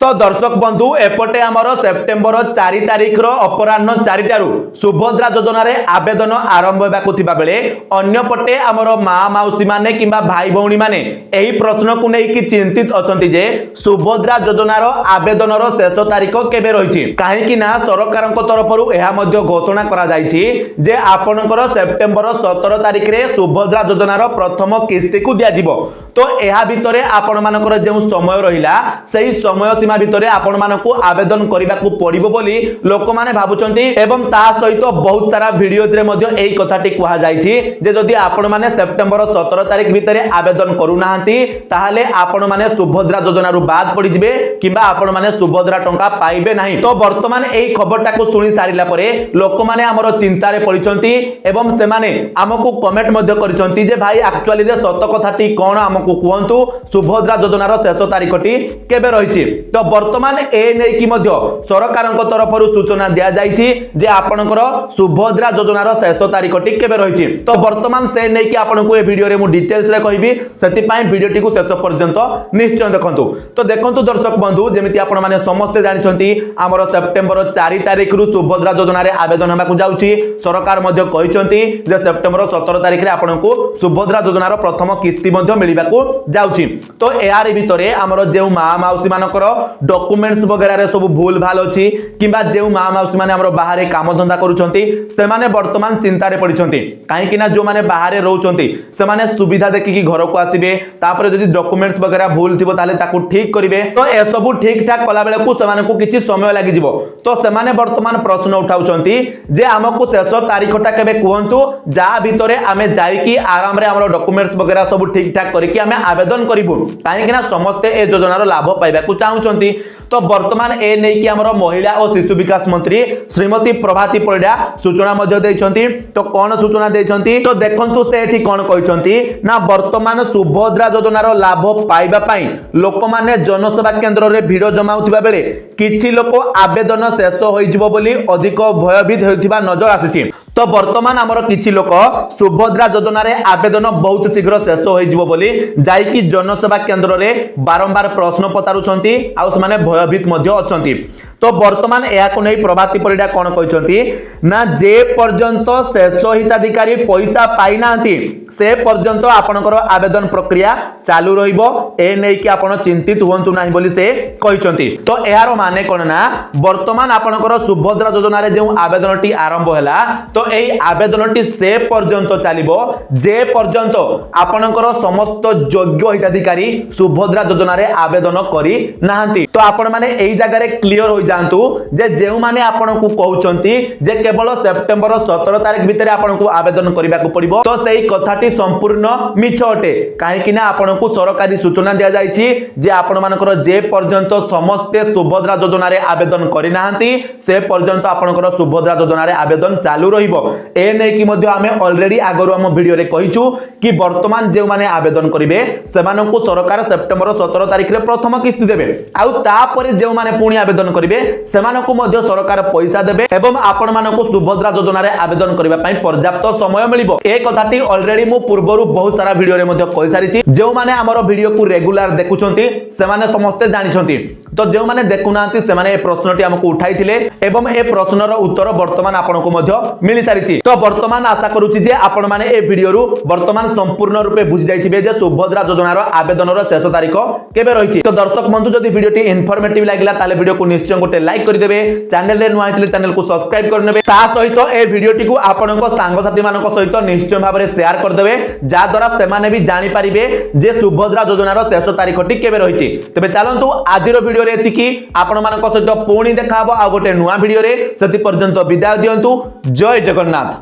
तो दर्शक बंधु एपटे आमर सेप्टेम्बर 4 तारिख अपराह्न 4 सुभद्रा योजना रे आवेदन आरंभ होबाकु थिबा बेले अन्य पटे आमर माँ माउसी माने किंबा भाई भौणी माने एही प्रश्न को नेकी चिंतित अछंती जे सुभद्रा योजनार आवेदनर शेष तारिख केबे रहिछि काहेकि ना सरकारक तरफरु एहा मध्ये घोषणा करा जायछि जे आपनकर सेप्टेम्बर 17 तारिख रे सुभद्रा योजनार प्रथम किस्ती को दिया जिवो। तो एहा भितरे आपण मानकर जे समय रहिला सेही समय सीमा भितरे आपण मानकु आवेदन करिबाकू पड़िबो बोली लोक माने भाबुचंती एवं ता सहित बहुत सारा वीडियोज रे मध्ये एही कथाटी कुहा जायछि जे जदि आपण माने सेप्टेम्बर 17 तारिख भितरे आवेदन करू नाहंती ताहाले आपण माने सुभद्रा योजना रु बाद पड़ी जिवे किबा आपण माने सुभद्रा टंका पाइबे नाही। तो वर्तमान एही खबरटा को सुनी सारिला परे लोक माने हमरो चिंता रे पड़िचंती एवं से माने हमकु कमेंट मध्ये करिसंती जे भाई एक्चुअली रे सत कथाटी कोन हमकु कहंतु सुभद्रा योजनार शेष तारिखटी केबे रहिछि। तो वर्तमान ए नै कि मध्ये सरकारक तरफरु सूचना दिया जायछि जे आपनकर सुभद्रा योजनार शेष तारिखटी केबे रहिछि। तो वर्तमान से नै कि आपनको ए वीडियो रे मु डिटेल्स रे कहबी सेति पय वीडियोटी को शेष पर्यंत निश्चय देखंतु। तो देखंतु दर्शक बंधु जेमिति आपण माने समस्त जानिछंती हमर सेप्टेम्बर 4 तारिख रु सुभद्रा योजना रे आवेदन हेबाकू जाउछि। सरकार मध्ये कहिसंती जे सेप्टेम्बर 17 तारिख रे आपनको सुभद्रा योजनार प्रथम किस्ती मध्ये मिलिबाकू जाउछि। तो एआर भितरे हमर जे माँ माउसी मानकर डॉक्यूमेंट्स वगैरह रे सब भूल भाल अछि किबा जे माँ माउसी माने हमर बाहर काम धंदा करूछंती से माने वर्तमान चिंता रे पड़िछंती काहे कि ना जो माने बाहर रहउछंती से माने सुविधा देखि कि घर को आसीबे तापर जदि डॉक्यूमेंट्स वगैरह भूल थिबो ताले ताकू ठीक करिवे। तो ए सब ठीक ठाक कला बेले को से माने को किछि समय लागि जिवो। तो से माने वर्तमान प्रश्न उठाउछंती जे हमकु शेष तारिखटा केबे कहंतु जा भितरे आमे जाई कि आराम रे हमर डॉक्यूमेंट्स वगैरह सब ठीक ठाक करि कि आमे आवेदन करिवु काहे कि ना समस्त ए योजनार लाभ पाइबाकू चाहुछंती। तो वर्तमान ए नै कि हमर महिला और शिशु विकास मंत्री श्रीमती प्रभाती परिडा सूचना मध्ये दैछंती। तो कोन सूचना दैछंती तो देखंतु से एठी कोन कहिसंती ना वर्तमान सुभद्रा योजनार लाभ पाइबा पई लोक माने जनसेवा केंद्र रे भिड जमाउथिबा बेले किछि लोक आवेदन शेष होई जिवो बोली अधिक भयभीत हेउथिबा नजर आसीछि। तो वर्तमान हमर किछि लोक सुभद्रा योजना रे आवेदन बहुत शीघ्र शेष होई जिवो बोली जाई कि जनसेवा केंद्र रे बारंबार प्रश्न पतारुछंती आ से माने भयभीत मध्ये अछंती। तो वर्तमान या को नै प्रभाती परिडा कोन कहिसंती ना जे पर्यंत शेष हिताधिकारी पैसा पाई नांती से पर्यंत आपनकर आवेदन प्रक्रिया चालू रहिबो ए नै कि आपण चिंतित होंतु नाही बोली से कहिसंती। तो एहारो माने कोन ना वर्तमान आपनकर सुभद्रा योजना रे जे आवेदनटी आरंभ हैला तो एई आवेदनटी से पर्यंत चालिबो जे पर्यंत आपनकर समस्त योग्य हिताधिकारी सुभद्रा योजना रे आवेदन करी नांती। तो आपण माने एई जगह रे क्लियर हो जानतु जे जेउ माने आपनकु कहउचंती जे केवल सेप्टेम्बर 17 तारिख भितरे आपनकु आवेदन करिबाकू पड़िबो तो सेही कथाटी संपूर्ण मिछ अटे काहे कि ना आपनकु सरकारी सूचना दिया जायछि जे आपण मानकर जे पर्यंत समस्त सुभद्रा योजना रे आवेदन करि नाहंती से पर्यंत आपनकर सुभद्रा योजना रे आवेदन चालू रहिबो। ए नै कि मध्ये आमे ऑलरेडी आगरो हम वीडियो रे कहिछु कि वर्तमान जेउ माने आवेदन करिवे सेमानकु सरकार सेप्टेम्बर 17 तारिख रे प्रथम किस्ती देबे आउ तापरे जेउ माने पुणी आवेदन करिवे सेमानकु मध्ये सरकार पैसा देबे एवं आपण मानकु सुभद्रा योजना रे आवेदन करिबा पई पर्याप्त समय मिलिबो। ए कथाटी ऑलरेडी मु पूर्वरु बहुत सारा वीडियो रे मध्ये कहि सारिछि जेउ माने हमरो वीडियो को रेगुलर देखुछंती सेमाने समस्त जानिछंती। तो जेउ माने देखुनांती सेमाने ए प्रश्नटी हमकु उठाइथिले एवं ए प्रश्नर उत्तर वर्तमान आपनको मध्ये मिलि सारिछि। तो वर्तमान आशा करूछि जे आपण माने ए वीडियो रु वर्तमान संपूर्ण रूपे बुझि जाइथिबे जे सुभद्रा योजनार आवेदनर शेष तारिख केबे रहिछि। तो दर्शक बंधु जदि वीडियोटी इनफॉर्मेटिव लागला ताले वीडियो को निश्चय गोटे लाइक कर देबे चैनल रे नुआ आइतले चैनल को सब्सक्राइब कर नेबे ता सहित ए वीडियोटी को आपनक सांग साथी मानक सहित निश्चय भाबरे शेयर कर देबे जा द्वारा से माने भी जानि परिबे जे सुभद्रा योजनार शेष तारिखटी केबे रहिछि। तबे चलंतु आजिरो वीडियो रे एतिकी आपण मानक सहित पुणी देखाबो आ गोटे नुआ वीडियो रे सेति पर्यंत विदाय दियंतु। जय जगन्नाथ।